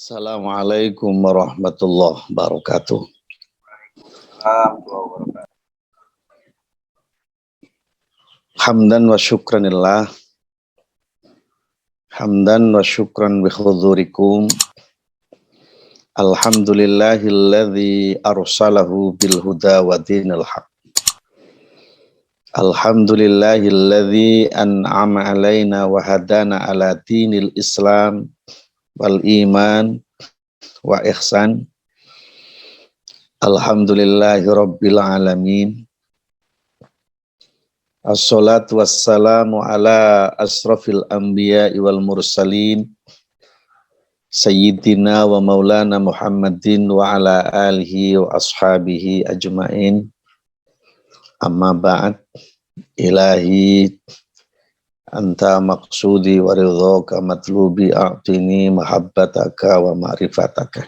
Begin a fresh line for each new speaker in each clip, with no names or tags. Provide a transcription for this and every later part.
Assalamualaikum warahmatullahi wabarakatuh. Hamdan wa syukranillah. Hamdan wa syukran bi hudurikum. Alhamdulillahilladzi arsalahu bil huda wa dinil haq. Alhamdulillahilladzi an'ama alaina wa hadana ala dinil Islam wal iman wa ihsan. Alhamdulillahi rabbil alamin. Assalatu wassalamu ala asrafil anbiya'i wal mursalin Sayyidina wa maulana Muhammadin wa ala alihi wa ashabihi ajma'in. Amma ba'd. Ilahi anta maqsudi wa ridhaka matlubi a'tini mahabbataka wa ma'rifataka.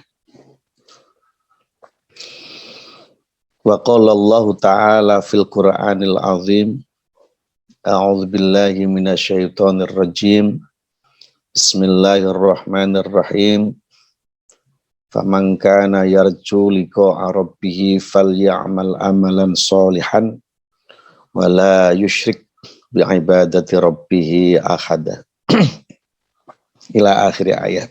Wa qala Allah ta'ala fil Qur'anil azim. A'udzu billahi minasyaitonir rajim. Bismillahirrahmanirrahim. Faman kana yarju liqa'a rabbih falyamal amalan sholihan wa la yusyrik bi'ibadati rabbih ahada. Ila akhir ayat.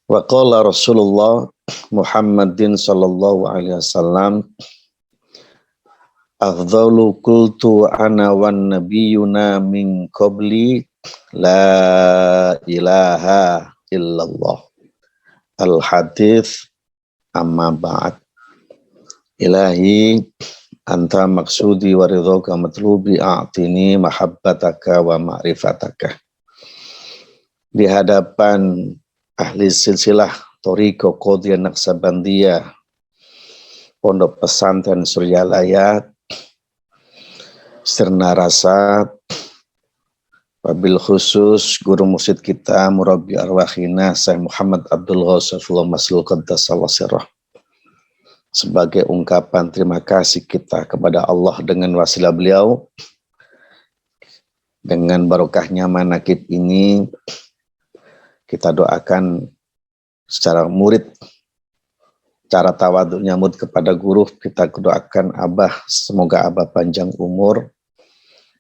Wa qala Rasulullah Muhammadin sallallahu alaihi wasallam, afdalu qultu ana wan nabiyuna min qabli la ilaha illallah. Al hadits amma ba'd. Ilahi anta maksudi wa ridhaka matlubi a'tini mahabbataka wa ma'rifataka. Di hadapan ahli silsilah Thariqah Qadhiyah Naqsabandiyah Pondok Pesantren Suryalaya Sirna Rasa, wabil khusus guru mursyid kita murabbi arwahina Syekh Muhammad Abdul Ghawsafullah Maslul Qaddasallahu sirrah, sebagai ungkapan terima kasih kita kepada Allah dengan wasilah beliau, dengan barokahnya manaqib ini kita doakan secara murid, cara tawadhu nyamut kepada guru, kita doakan Abah, semoga Abah panjang umur,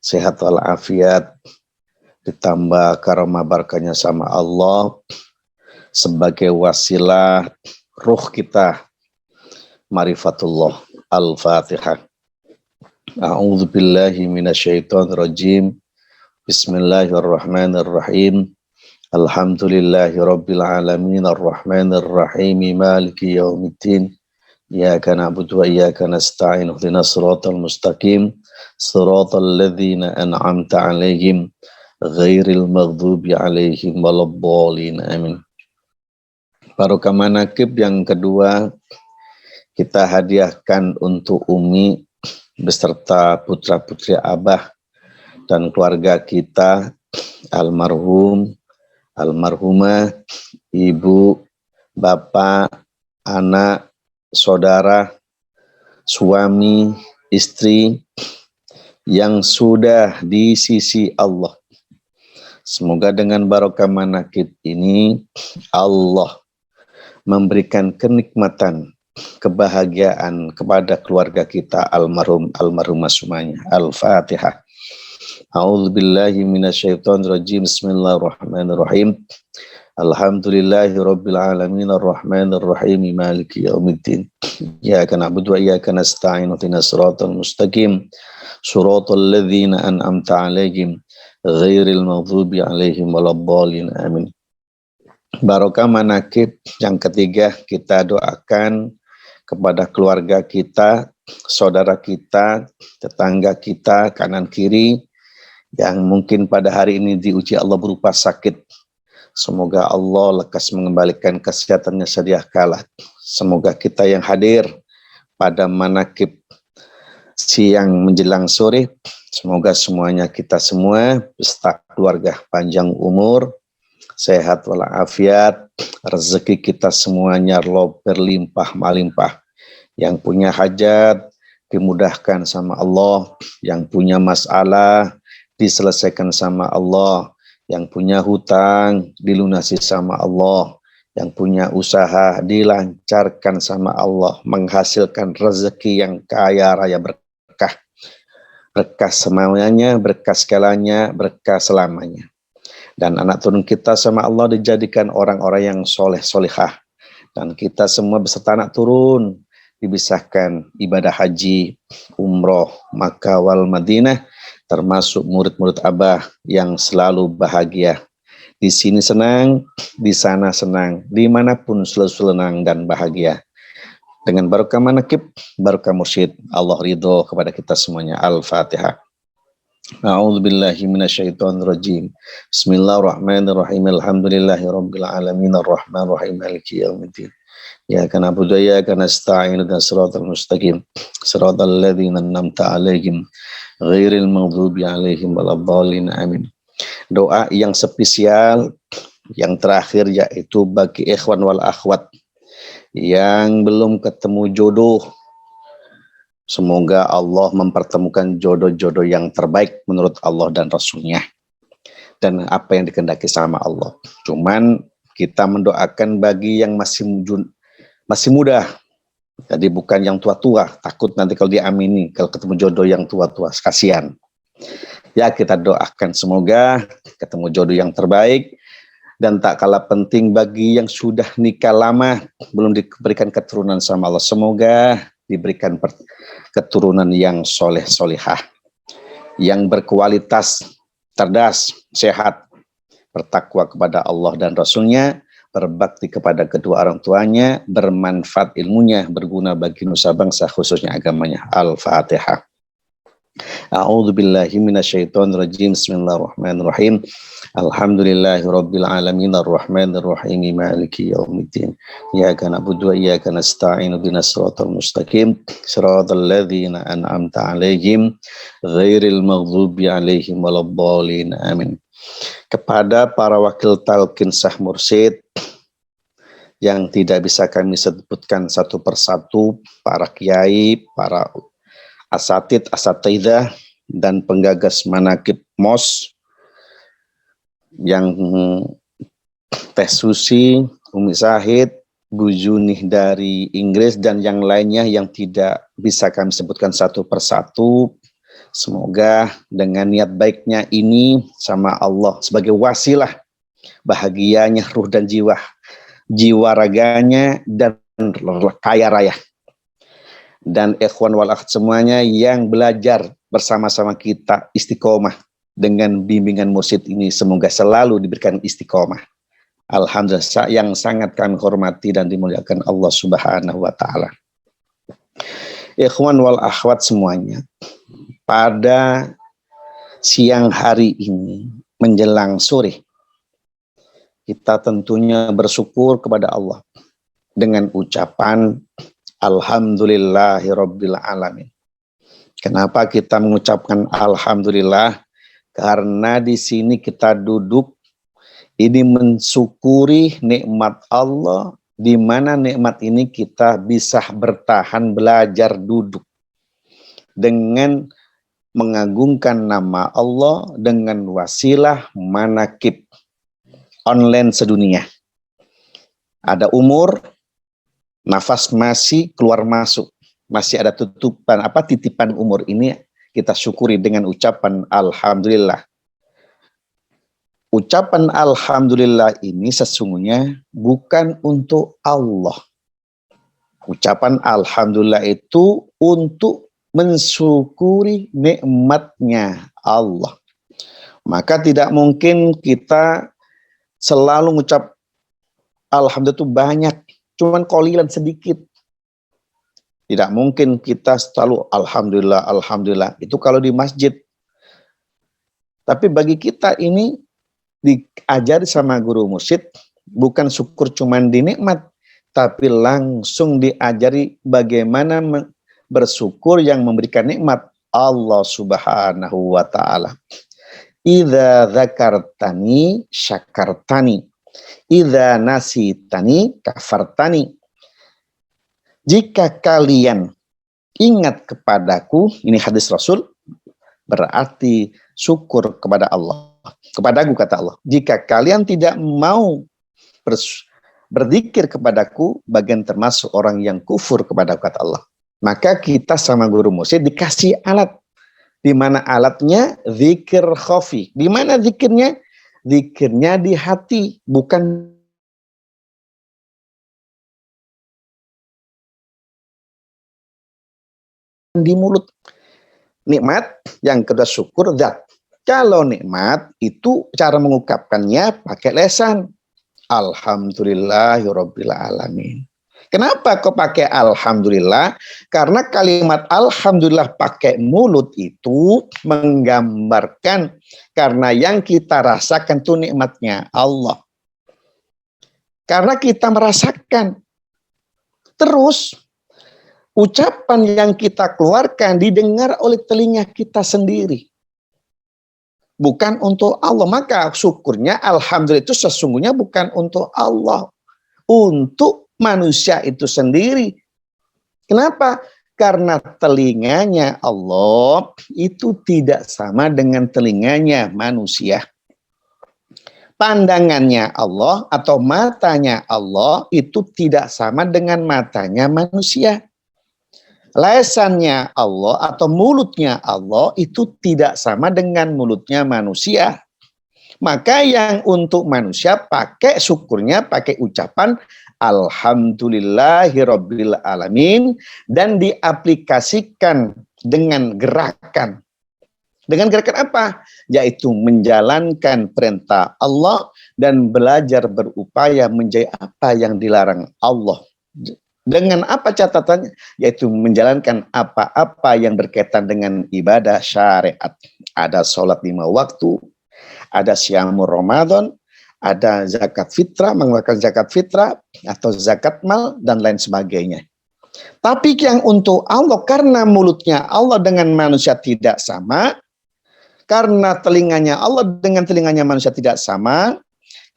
sehat walafiat, ditambah karamah barakahnya sama Allah, sebagai wasilah ruh kita marifatullah. Al-Fatihah. A'udzu billahi minasyaitonir rajim. Bismillahirrahmanirrahim. Alhamdulillahi rabbil alamin arrahmanir rahim maliki yaumiddin. Iyyaka na'budu wa iyyaka nasta'in ihdinas siratal mustaqim siratal ladzina an'amta 'alaihim ghairil maghdubi 'alaihim waladdallin. Amin. Barokah manaqib yang kedua kita hadiahkan untuk Umi beserta putra-putri Abah dan keluarga kita, almarhum, almarhumah, ibu, bapak, anak, saudara, suami, istri yang sudah di sisi Allah. Semoga dengan barokah manaqib ini Allah memberikan kenikmatan, kebahagiaan kepada keluarga kita almarhum, almarhumah semuanya. Al-Fatihah. A'udzu billahi minasyaitonir rajim. Bismillahirrahmanirrahim. Alhamdulillahi rabbil alamin arrahmanir rahim maliki yaumiddin. Iyyaka na'budu wa iyyaka nasta'in ihdinas siratal mustaqim siratal ladzina an'amta 'alaihim ghairil maghdubi 'alaihim waladdallin. Amin. Barokah manaqib yang ketiga kita doakan kepada keluarga kita, saudara kita, tetangga kita, kanan kiri, yang mungkin pada hari ini diuji Allah berupa sakit. Semoga Allah lekas mengembalikan kesehatannya sedia kala. Semoga kita yang hadir pada manaqib siang menjelang sore, semoga semuanya kita semua beserta keluarga panjang umur, sehat walafiat, rezeki kita semuanya berlimpah malimpah. Yang punya hajat dimudahkan sama Allah, yang punya masalah diselesaikan sama Allah, yang punya hutang dilunasi sama Allah, yang punya usaha dilancarkan sama Allah, menghasilkan rezeki yang kaya raya berkah, berkah semuanya, berkah segalanya, berkah selamanya. Dan anak turun kita sama Allah dijadikan orang-orang yang soleh solehah. Dan kita semua beserta anak turun dibisahkan ibadah haji, umroh, Makkah wal Madinah, termasuk murid-murid Abah yang selalu bahagia. Di sini senang, di sana senang, dimanapun selalu senang dan bahagia. Dengan barokah manakib, barokah mursyid, Allah ridho kepada kita semuanya. Al-Fatihah. A'udzubillahi minasyaitonirrajim. Bismillahirrahmanirrahim. Alhamdulillahirabbil alamin arrahmanirrahim maliki yaumiddin. Ya kana na'budu wa iyyaka nasta'in ihdinas siratal mustaqim. Siratal ladzina an'amta 'alaihim ghairil maghdubi 'alaihim waladdallin. Amin. Doa yang spesial yang terakhir yaitu bagi ikhwan wal akhwat yang belum ketemu jodoh. Semoga Allah mempertemukan jodoh-jodoh yang terbaik menurut Allah dan Rasul-Nya. Dan apa yang dikehendaki sama Allah. Cuman kita mendoakan bagi yang masih muda. Jadi bukan yang tua-tua. Takut nanti kalau diamini, kalau ketemu jodoh yang tua-tua. Kasihan. Ya kita doakan semoga ketemu jodoh yang terbaik. Dan tak kalah penting bagi yang sudah nikah lama, belum diberikan keturunan sama Allah. Semoga diberikan keturunan yang soleh solehah, yang berkualitas, cerdas, sehat, bertakwa kepada Allah dan Rasul-Nya, berbakti kepada kedua orang tuanya, bermanfaat ilmunya, berguna bagi nusa bangsa khususnya agamanya. Al-Fatihah. A'udzubillahi minasyaitonirrajim. Bismillahirrahmanirrahim. Alhamdulillahirabbil alamin arrahmanirrahim maliki yaumiddin. Iyyaka na'budu wa iyyaka nasta'in ihdinas siratal mustaqim. Siratal ladzina an'amta 'alaihim ghairil maghdubi 'alaihim waladdallin. Amin. Kepada para wakil talqin Syekh Mursyid yang tidak bisa kami sebutkan satu persatu, para kiai, para asatidah dan penggagas manakib MOS yang Teh Susi, Umi Sahid, Bu Junih dari Inggris dan yang lainnya yang tidak bisa kami sebutkan satu persatu. Semoga dengan niat baiknya ini sama Allah sebagai wasilah bahagianya ruh dan jiwa raganya dan kaya raya. Dan ikhwan wal akhwat semuanya yang belajar bersama-sama kita istiqomah dengan bimbingan mursyid ini, semoga selalu diberikan istiqomah. Alhamdulillah yang sangat kami hormati dan dimuliakan Allah Subhanahu wa taala. Ikhwan wal akhwat semuanya, pada siang hari ini menjelang sore kita tentunya bersyukur kepada Allah dengan ucapan Alhamdulillahirabbil alamin. Kenapa kita mengucapkan alhamdulillah? Karena di sini kita duduk ini mensyukuri nikmat Allah, di mana nikmat ini kita bisa bertahan belajar duduk dengan mengagungkan nama Allah dengan wasilah manakib online sedunia. Ada umur, nafas masih keluar masuk, masih ada titipan umur ini kita syukuri dengan ucapan alhamdulillah. Ucapan alhamdulillah ini sesungguhnya bukan untuk Allah. Ucapan alhamdulillah itu untuk mensyukuri nikmatnya Allah. Maka tidak mungkin kita selalu mengucap alhamdulillah itu banyak, cuman qalilan sedikit. Tidak mungkin kita selalu alhamdulillah, alhamdulillah. Itu kalau di masjid. Tapi bagi kita ini diajari sama guru mursyid, bukan syukur cuman di nikmat, tapi langsung diajari bagaimana bersyukur yang memberikan nikmat Allah Subhanahu wa taala. Idza dzakartani syakartani, idza nasitani kafartani. Jika kalian ingat kepadaku, ini hadis Rasul, berarti syukur kepada Allah. kepadaku, kata Allah, jika kalian tidak mau berzikir kepadaku, bagian termasuk orang yang kufur kepada kata Allah. Maka kita sama guru musik dikasih alat, di mana alatnya zikir khafi. Di mana zikirnya? Zikirnya di hati, bukan di mulut. Nikmat yang kedua syukur zat. Kalau nikmat itu cara mengungkapkannya pakai lesan. Alhamdulillahirabbil alamin. Kenapa kok pakai alhamdulillah? Karena kalimat alhamdulillah pakai mulut itu menggambarkan karena yang kita rasakan itu nikmatnya Allah. Karena kita merasakan. Terus ucapan yang kita keluarkan didengar oleh telinga kita sendiri. Bukan untuk Allah. Maka syukurnya alhamdulillah itu sesungguhnya bukan untuk Allah. Untuk manusia itu sendiri. Kenapa? Karena telinganya Allah itu tidak sama dengan telinganya manusia. Pandangannya Allah atau matanya Allah itu tidak sama dengan matanya manusia. Lesannya Allah atau mulutnya Allah itu tidak sama dengan mulutnya manusia. Maka yang untuk manusia pakai syukurnya pakai ucapan alhamdulillahirabbil alamin dan diaplikasikan dengan gerakan. Dengan gerakan apa? Yaitu menjalankan perintah Allah dan belajar berupaya menjauhi apa yang dilarang Allah. Dengan apa catatannya? Yaitu menjalankan apa-apa yang berkaitan dengan ibadah syariat. Ada sholat 5 waktu, ada syamur Ramadan, ada zakat fitrah, mengeluarkan zakat fitrah, atau zakat mal, dan lain sebagainya. Tapi yang untuk Allah, karena mulutnya Allah dengan manusia tidak sama, karena telinganya Allah dengan telinganya manusia tidak sama,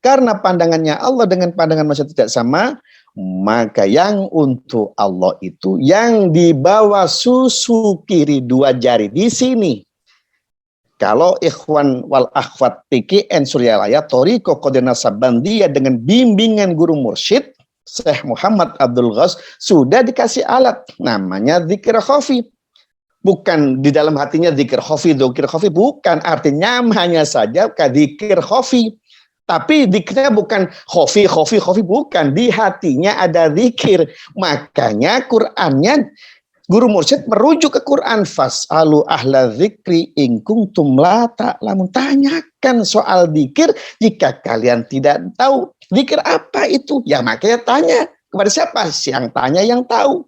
karena pandangannya Allah dengan pandangan manusia tidak sama, maka yang untuk Allah itu yang di bawah susu kiri 2 jari di sini. Kalau ikhwan wal akhwat PKN Suryalaya Thoriqah Qadir Naksabandiyah dengan bimbingan guru mursyid Syekh Muhammad Abdul Ghaus sudah dikasih alat namanya zikir khafi. Bukan di dalam hatinya zikir khafi, bukan, artinya hanya saja zikir khafi. Tapi zikirnya bukan khafi, bukan, di hatinya ada zikir. Makanya Qur'annya guru mursyid merujuk ke Quran, fas'alu ahla dzikri in kuntum la ta'lamun. Tanyakan soal zikir jika kalian tidak tahu. Zikir apa itu? Ya makanya tanya kepada siapa? Yang tanya yang tahu.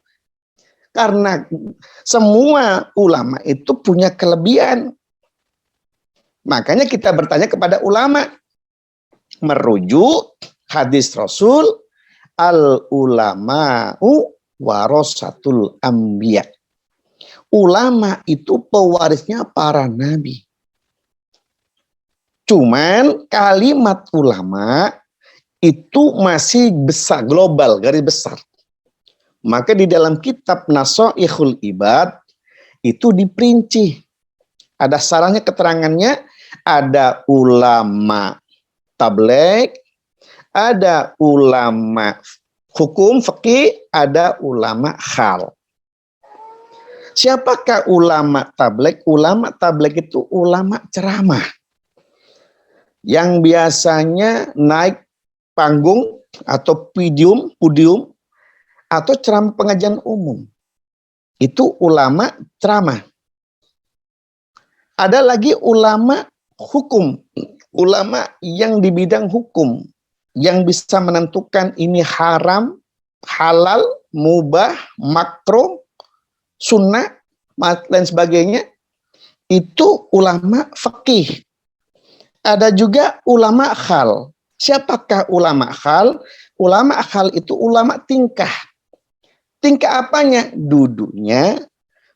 Karena semua ulama itu punya kelebihan. Makanya kita bertanya kepada ulama. Merujuk hadis Rasul, al ulama'u warasatul anbiya. Ulama itu pewarisnya para nabi. Cuman kalimat ulama itu masih besar, global, garis besar. Maka di dalam kitab Nasoihul Ibad itu diperinci. Ada sarannya, keterangannya, ada ulama tabligh, ada ulama hukum fikih, ada ulama hal. Siapakah ulama tabligh? Ulama tabligh itu ulama ceramah yang biasanya naik panggung atau podium atau ceramah pengajian umum. Itu ulama ceramah. Ada lagi ulama hukum, ulama yang di bidang hukum, yang bisa menentukan ini haram, halal, mubah, makruh, sunnah, dan sebagainya. Itu ulama fikih. Ada juga ulama hal. Siapakah ulama hal? Ulama hal itu ulama tingkah. Tingkah apanya? Duduknya,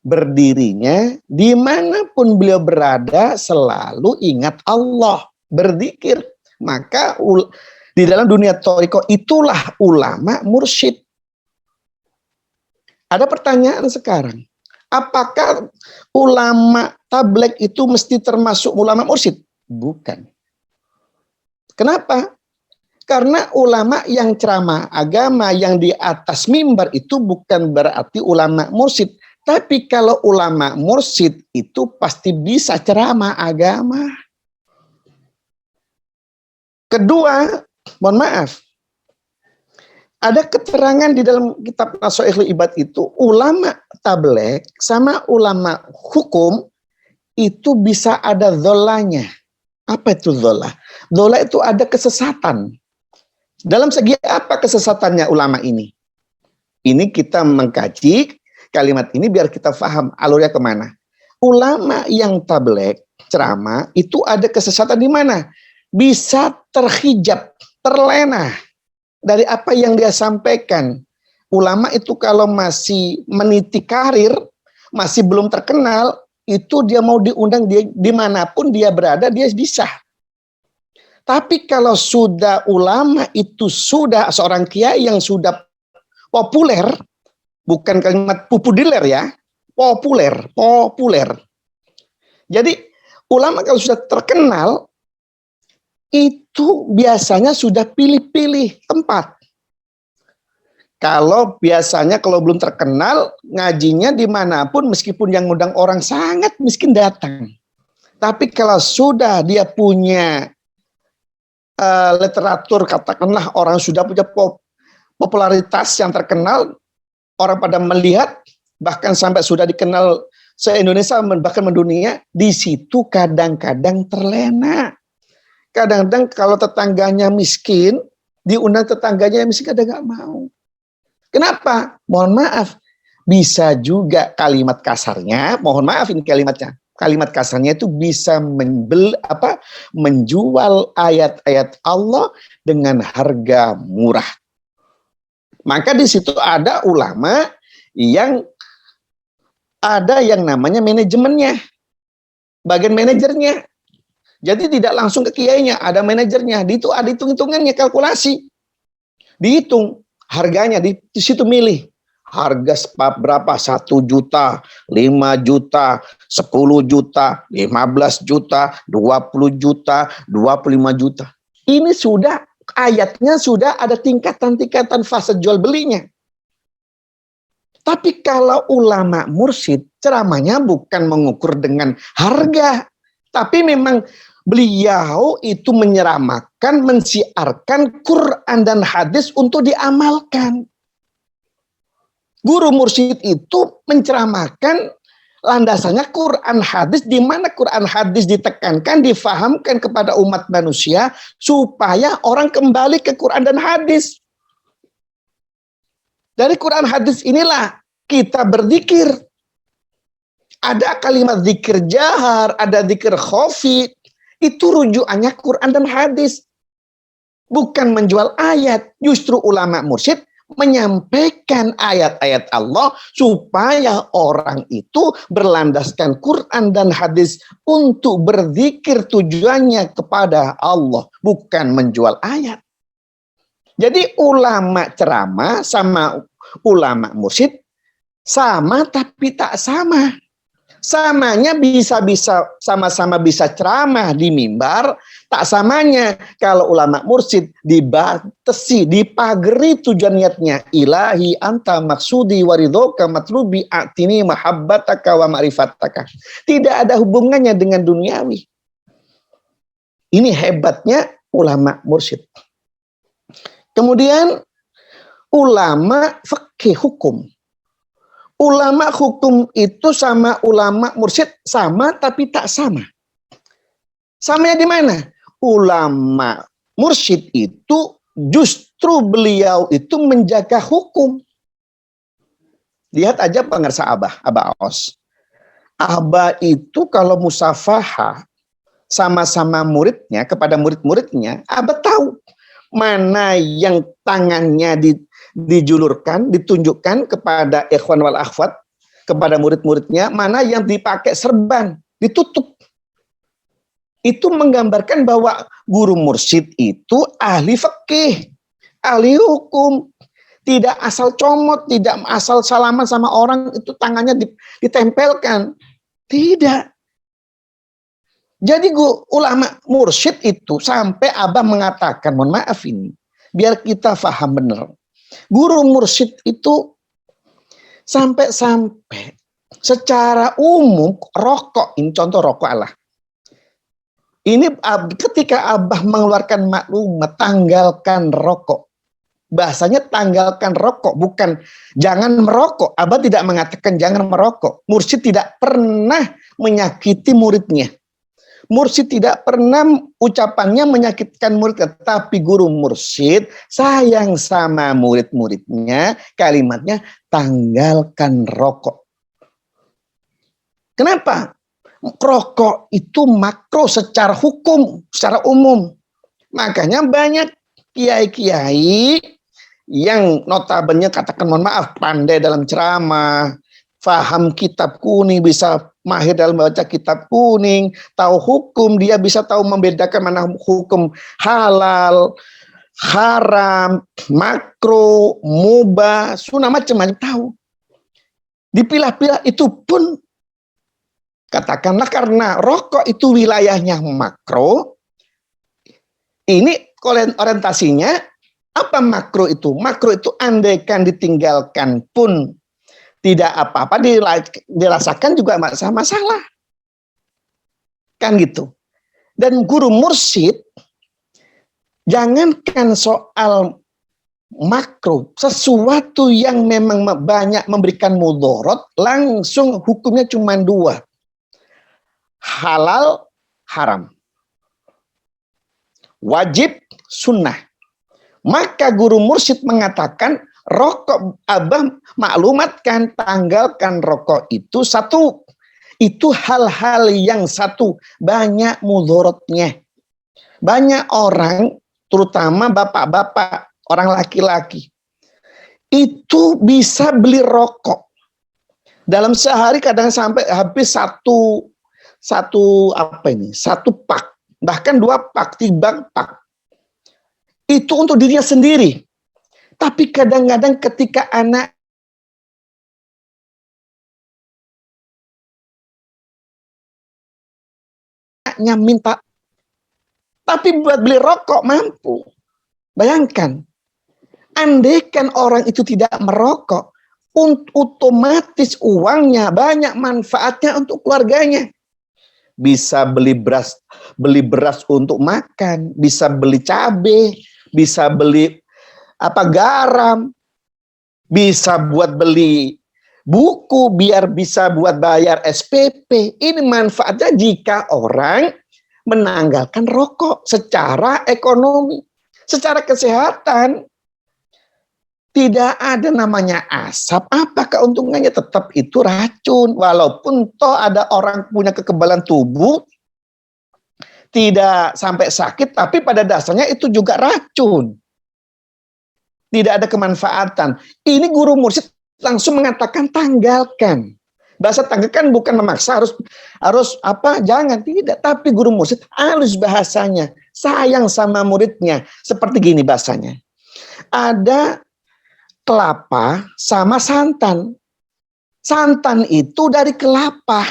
berdirinya, dimanapun beliau berada selalu ingat Allah, berzikir. Maka di dalam dunia thoriqah itulah ulama mursyid. Ada pertanyaan sekarang, apakah ulama tabligh itu mesti termasuk ulama mursyid? Bukan. Kenapa? Karena ulama yang ceramah agama yang di atas mimbar itu bukan berarti ulama mursyid. Tapi kalau ulama mursyid itu pasti bisa ceramah agama. Kedua, mohon maaf, ada keterangan di dalam kitab Nashaikhul Ibad itu, ulama tabligh sama ulama hukum itu bisa ada dholanya. Apa itu dholah? Dholah itu ada kesesatan. Dalam segi apa kesesatannya ulama ini? Ini kita mengkaji kalimat ini biar kita paham alurnya kemana. Ulama yang tabligh, ceramah, itu ada kesesatan di mana? Bisa terhijab, terlena dari apa yang dia sampaikan. Ulama itu kalau masih meniti karir, masih belum terkenal, itu dia mau diundang dimanapun dia berada, dia bisa. Tapi kalau sudah ulama itu sudah seorang kiai yang sudah populer, bukan kalimat populer ya, populer. Jadi ulama kalau sudah terkenal, itu biasanya sudah pilih-pilih tempat. Kalau biasanya kalau belum terkenal, ngajinya dimanapun meskipun yang ngundang orang sangat miskin datang. Tapi kalau sudah dia punya literatur, katakanlah orang sudah punya popularitas yang terkenal, orang pada melihat, bahkan sampai sudah dikenal se-Indonesia, bahkan mendunia, di situ kadang-kadang terlena. Kadang-kadang kalau tetangganya miskin, diundang tetangganya yang miskin kadang nggak mau. Kenapa? Mohon maaf, bisa juga kalimat kasarnya, mohon maaf ini kalimatnya, kalimat kasarnya itu bisa menjual ayat-ayat Allah dengan harga murah. Maka di situ ada ulama yang ada yang namanya manajemennya, bagian manajernya. Jadi tidak langsung ke kiainya, ada manajernya. Itu ada hitung-hitungannya, kalkulasi. Dihitung harganya, di situ milih. Harga berapa? 1 juta, 5 juta, 10 juta, 15 juta, 20 juta, 25 juta. Ini sudah, ayatnya sudah ada tingkatan-tingkatan fase jual belinya. Tapi kalau ulama mursyid, ceramahnya bukan mengukur dengan harga. Tapi memang beliau itu menyeramahkan, mensiarkan Quran dan hadis untuk diamalkan. Guru mursyid itu menceramahkan landasannya Quran hadis, di mana Quran hadis ditekankan, difahamkan kepada umat manusia supaya orang kembali ke Quran dan hadis. Dari Quran hadis inilah kita berzikir. Ada kalimat zikir jahar, ada zikir khafi, itu rujukannya Quran dan hadis. Bukan menjual ayat, justru ulama mursyid menyampaikan ayat-ayat Allah supaya orang itu berlandaskan Quran dan hadis untuk berzikir, tujuannya kepada Allah, bukan menjual ayat. Jadi ulama ceramah sama ulama mursyid sama tapi tak sama. Samanya bisa-bisa sama-sama bisa ceramah di mimbar, tak samanya kalau ulama mursyid dibatasi, dipageri tujuan niatnya. Ilahi anta maksudi waridhoka matlubi a'tini mahabbataka wa ma'rifataka. Tidak ada hubungannya dengan duniawi. Ini hebatnya ulama mursyid. Kemudian ulama fikih hukum. Ulama hukum itu sama ulama mursyid sama tapi tak sama. Samanya di mana? Ulama mursyid itu justru beliau itu menjaga hukum. Lihat aja pengarsa Abah Os. Abah itu kalau musafaha sama-sama muridnya kepada murid-muridnya, Abah tahu mana yang tangannya dijulurkan, ditunjukkan kepada ikhwan wal akhwat, kepada murid-muridnya, mana yang dipakai serban, ditutup. Itu menggambarkan bahwa guru mursyid itu ahli fikih, ahli hukum, tidak asal comot, tidak asal salaman sama orang itu tangannya ditempelkan. Tidak. Jadi ulama mursyid itu sampai Abah mengatakan, mohon maaf ini, biar kita paham benar. Guru mursyid itu sampai secara umum rokok, ini contoh rokok Allah. Ini ketika Abah mengeluarkan maklumat tanggalkan rokok. Bahasanya tanggalkan rokok, bukan jangan merokok. Abah tidak mengatakan jangan merokok. Mursyid tidak pernah menyakiti muridnya. Mursyid tidak pernah ucapannya menyakitkan murid, tapi guru mursyid sayang sama murid-muridnya, kalimatnya tanggalkan rokok. Kenapa? Rokok itu makro secara hukum, secara umum. Makanya banyak kiai-kiai yang notabene katakan mohon maaf pandai dalam ceramah, faham kitab kuning, bisa mahir dalam baca kitab kuning, tahu hukum, dia bisa tahu membedakan mana hukum halal, haram, makro, mubah, sunnah, macam-macam tahu. Dipilah-pilah itu pun katakanlah karena rokok itu wilayahnya makro, ini orientasinya apa makro itu? Makro itu andaikan ditinggalkan pun tidak apa-apa, dirasakan juga masalah. Kan gitu. Dan guru mursyid, jangankan soal makro, sesuatu yang memang banyak memberikan mudorot, langsung hukumnya cuma dua. Halal, haram. Wajib, sunnah. Maka guru mursyid mengatakan, rokok, Abah maklumatkan, tanggalkan rokok itu satu. Itu hal-hal yang satu, banyak mudorotnya. Banyak orang, terutama bapak-bapak, orang laki-laki, itu bisa beli rokok. Dalam sehari kadang sampai habis satu pak, bahkan 2 pak, 3 pak. Itu untuk dirinya sendiri. Tapi kadang-kadang ketika anaknya minta, tapi buat beli rokok mampu. Bayangkan, andaikan orang itu tidak merokok, otomatis uangnya banyak manfaatnya untuk keluarganya. Bisa beli beras untuk makan, bisa beli cabai, bisa beli garam, bisa buat beli buku, biar bisa buat bayar SPP. Ini manfaatnya jika orang menanggalkan rokok secara ekonomi. Secara kesehatan, tidak ada namanya asap. Apa keuntungannya? Tetap itu racun. Walaupun toh ada orang punya kekebalan tubuh, tidak sampai sakit, tapi pada dasarnya itu juga racun. Tidak ada kemanfaatan. Ini guru mursyid langsung mengatakan tanggalkan. Bahasa tanggalkan bukan memaksa harus jangan, tidak. Tapi guru mursyid halus bahasanya, sayang sama muridnya. Seperti gini bahasanya. Ada kelapa sama santan. Santan itu dari kelapa.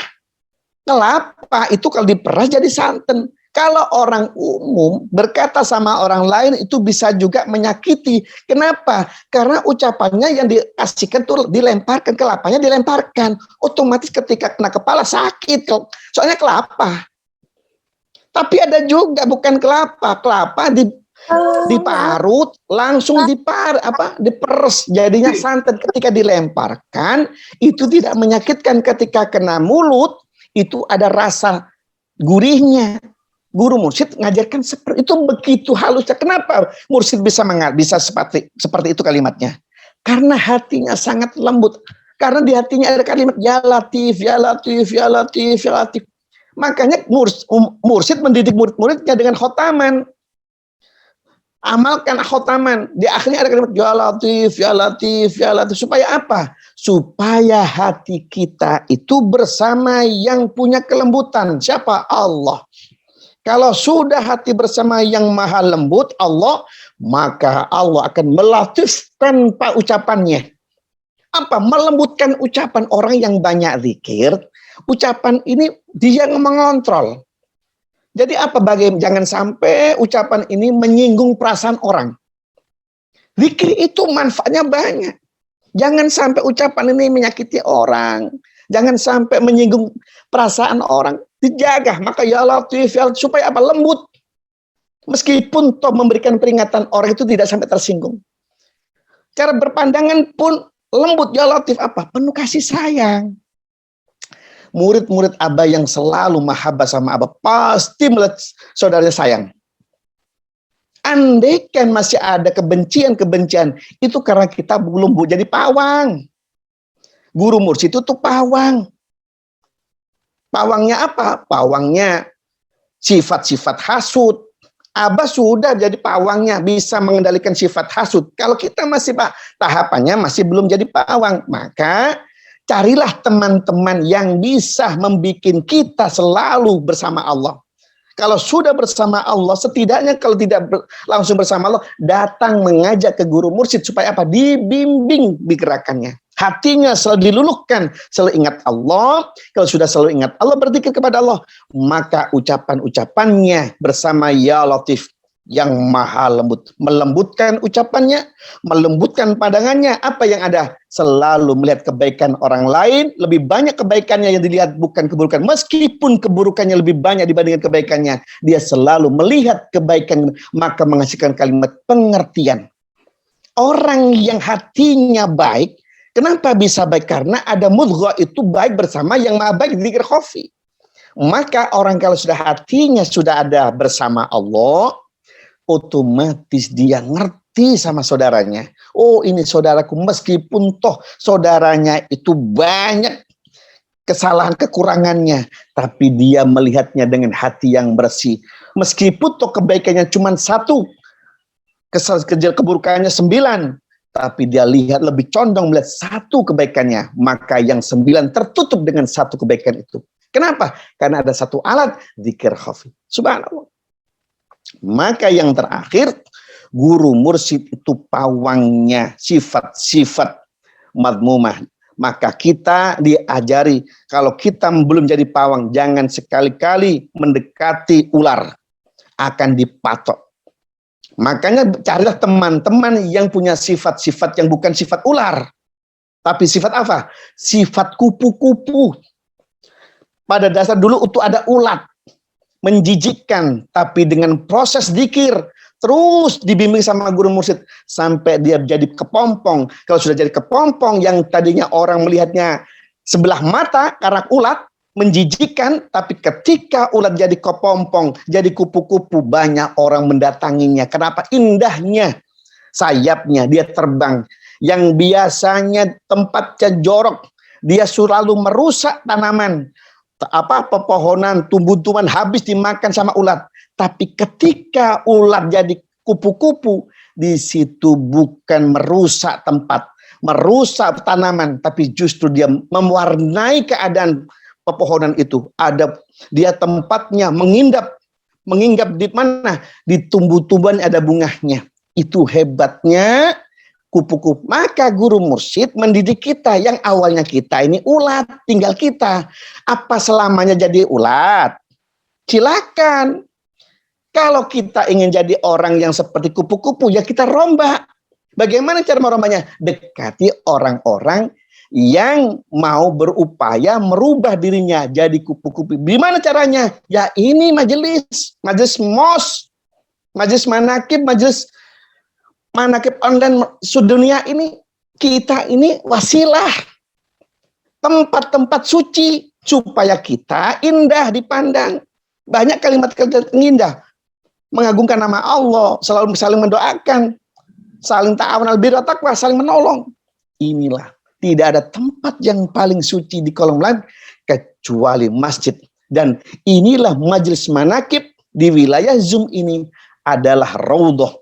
Kelapa itu kalau diperas jadi santan. Kalau orang umum berkata sama orang lain itu bisa juga menyakiti. Kenapa? Karena ucapannya yang dikasihkan tuh dilemparkan, kelapanya dilemparkan. Otomatis ketika kena kepala sakit. Soalnya kelapa. Tapi ada juga bukan kelapa. Kelapa diparut, langsung diperes, jadinya santan. Ketika dilemparkan, itu tidak menyakitkan. Ketika kena mulut, itu ada rasa gurihnya. Guru mursyid ngajarkan seperti itu, begitu halusnya. Kenapa mursyid bisa seperti itu kalimatnya? Karena hatinya sangat lembut. Karena di hatinya ada kalimat ya latif, ya latif, ya latif, ya latif. Makanya mursyid mendidik murid-muridnya dengan khotaman. Amalkan khotaman. Di akhirnya ada kalimat ya latif, ya latif, ya latif. Supaya apa? Supaya hati kita itu bersama yang punya kelembutan. Siapa? Allah. Kalau sudah hati bersama yang maha lembut, Allah, maka Allah akan melatifkan ucapannya. Apa? Melembutkan ucapan. Orang yang banyak zikir, ucapan ini dia yang mengontrol. Jadi apa jangan sampai ucapan ini menyinggung perasaan orang. Zikir itu manfaatnya banyak. Jangan sampai ucapan ini menyakiti orang. Jangan sampai menyinggung perasaan orang. Dijaga. Maka ya Latif, ya Latif, supaya apa? Lembut. Meskipun toh memberikan peringatan, orang itu tidak sampai tersinggung. Cara berpandangan pun lembut. Ya Latif apa? Penuh kasih sayang. Murid-murid Abah yang selalu mahabbah sama Abah pasti melihat saudaranya sayang. Andaikan masih ada kebencian-kebencian, itu karena kita belum jadi pawang. Guru mursyid itu tuh pawang. Pawangnya apa? Pawangnya sifat-sifat hasud. Abah sudah jadi pawangnya, bisa mengendalikan sifat hasud. Kalau kita masih tahapannya masih belum jadi pawang, maka carilah teman-teman yang bisa membuat kita selalu bersama Allah. Kalau sudah bersama Allah, setidaknya kalau tidak langsung bersama Allah, datang mengajak ke guru mursyid supaya apa? Dibimbing digerakannya. Hatinya selalu diluluhkan, selalu ingat Allah. Kalau sudah selalu ingat Allah, berzikir kepada Allah, maka ucapan-ucapannya bersama Ya Latif yang maha lembut, melembutkan ucapannya, melembutkan pandangannya. Apa yang ada? Selalu melihat kebaikan orang lain, lebih banyak kebaikannya yang dilihat, bukan keburukan. Meskipun keburukannya lebih banyak dibandingkan kebaikannya, dia selalu melihat kebaikan, maka menghasilkan kalimat pengertian. Orang yang hatinya baik, kenapa bisa baik? Karena ada mudghah itu baik bersama yang maha baik, dzikir khafi. Maka orang kalau sudah hatinya sudah ada bersama Allah, otomatis dia ngerti sama saudaranya. Oh, ini saudaraku, meskipun toh saudaranya itu banyak kesalahan kekurangannya, tapi dia melihatnya dengan hati yang bersih. Meskipun toh kebaikannya cuma 1, keburukannya 9, tapi dia lihat lebih condong melihat 1 kebaikannya, maka yang 9 tertutup dengan 1 kebaikan itu. Kenapa? Karena ada 1 alat, dzikir khafi. Subhanallah. Maka yang terakhir, guru mursyid itu pawangnya sifat-sifat madmumah. Maka kita diajari, kalau kita belum jadi pawang, jangan sekali-kali mendekati ular, akan dipatok. Makanya carilah teman-teman yang punya sifat-sifat yang bukan sifat ular, tapi sifat apa? Sifat kupu-kupu. Pada dasar dulu itu ada ulat, menjijikkan, tapi dengan proses dzikir terus dibimbing sama guru mursyid sampai dia jadi kepompong. Kalau sudah jadi kepompong yang tadinya orang melihatnya sebelah mata karena ulat menjijikkan, tapi ketika ulat jadi kepompong, jadi kupu-kupu, banyak orang mendatanginya. Kenapa? Indahnya sayapnya, dia terbang. Yang biasanya tempatnya jorok, dia selalu merusak tanaman, pepohonan, tumbuh-tumbuhan habis dimakan sama ulat. Tapi ketika ulat jadi kupu-kupu, di situ bukan merusak tempat, merusak tanaman, tapi justru dia mewarnai keadaan pepohonan itu. Ada dia tempatnya menginggap di mana? Di tumbuh-tumbuhan ada bunganya. Itu hebatnya kupu-kupu. Maka guru mursyid mendidik kita yang awalnya kita ini ulat, tinggal kita. Apa selamanya jadi ulat? Silakan. Kalau kita ingin jadi orang yang seperti kupu-kupu, ya kita rombak. Bagaimana cara merombaknya? Dekati orang-orang yang mau berupaya merubah dirinya jadi kupu-kupu. Gimana caranya? Ya ini majelis MOS, majelis manakib, majelis manakib online sedunia ini, kita ini wasilah, tempat-tempat suci supaya kita indah dipandang. Banyak kalimat-kalimat indah, mengagungkan nama Allah, selalu saling mendoakan, saling ta'awun al birri wat taqwa, saling menolong. Inilah, tidak ada tempat yang paling suci di kolom langit kecuali masjid. Dan inilah majelis manakib di wilayah Zoom ini adalah raudhah.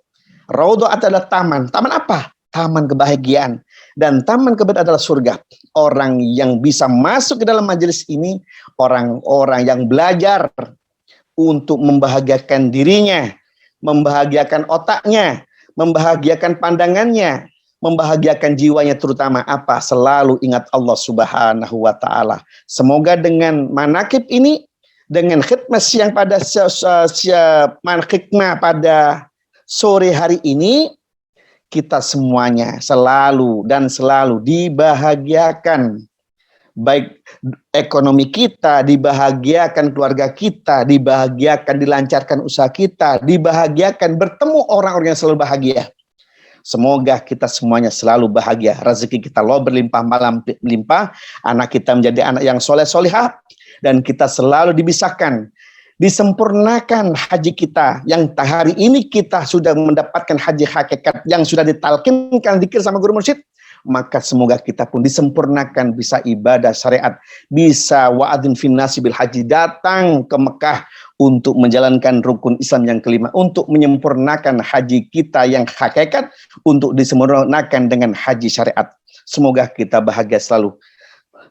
Raudhah adalah taman. Taman apa? Taman kebahagiaan. Dan taman kebahagiaan adalah surga. Orang yang bisa masuk ke dalam majelis ini, orang-orang yang belajar untuk membahagiakan dirinya, membahagiakan otaknya, membahagiakan pandangannya, membahagiakan jiwanya, terutama apa? Selalu ingat Allah Subhanahu wa Ta'ala. Semoga dengan manakib ini, dengan khidmat siang pada hikmah pada sore hari ini, kita semuanya selalu dan selalu dibahagiakan. Baik ekonomi kita, dibahagiakan keluarga kita, dibahagiakan dilancarkan usaha kita, dibahagiakan bertemu orang-orang yang selalu bahagia. Semoga kita semuanya selalu bahagia. Rezeki kita berlimpah malam melimpah, anak kita menjadi anak yang soleh-solihah, dan kita selalu dibisahkan, disempurnakan haji kita, yang hari ini kita sudah mendapatkan haji hakikat yang sudah ditalkinkan zikir sama guru mursyid. Maka semoga kita pun disempurnakan, bisa ibadah syariat, bisa wa'adzin finnasi bil haji, datang ke Mekah untuk menjalankan rukun Islam yang kelima, untuk menyempurnakan haji kita yang hakikat, untuk disempurnakan dengan haji syariat. Semoga kita bahagia selalu.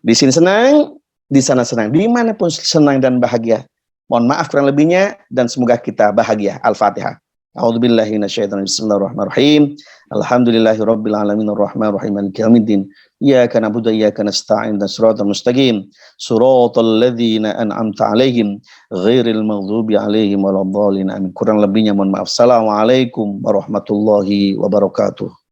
Di sini senang, di sana senang, dimanapun senang dan bahagia. Mohon maaf kurang lebihnya, dan semoga kita bahagia. Al-Fatihah. A'udzubillahi minasyaitonir rajim. Bismillahirrahmanirrahim. Alhamdulillahirabbil alamin arrahmanirrahim maliki yaumiddin. Iyyaka na'budu wa iyyaka nasta'in shiratal mustaqim. Shiratal ladzina an'amta 'alaihim ghairil maghdubi 'alaihim waladdallin. Amin. Kurang lebihnya mohon maaf. Assalamualaikum warahmatullahi wabarakatuh.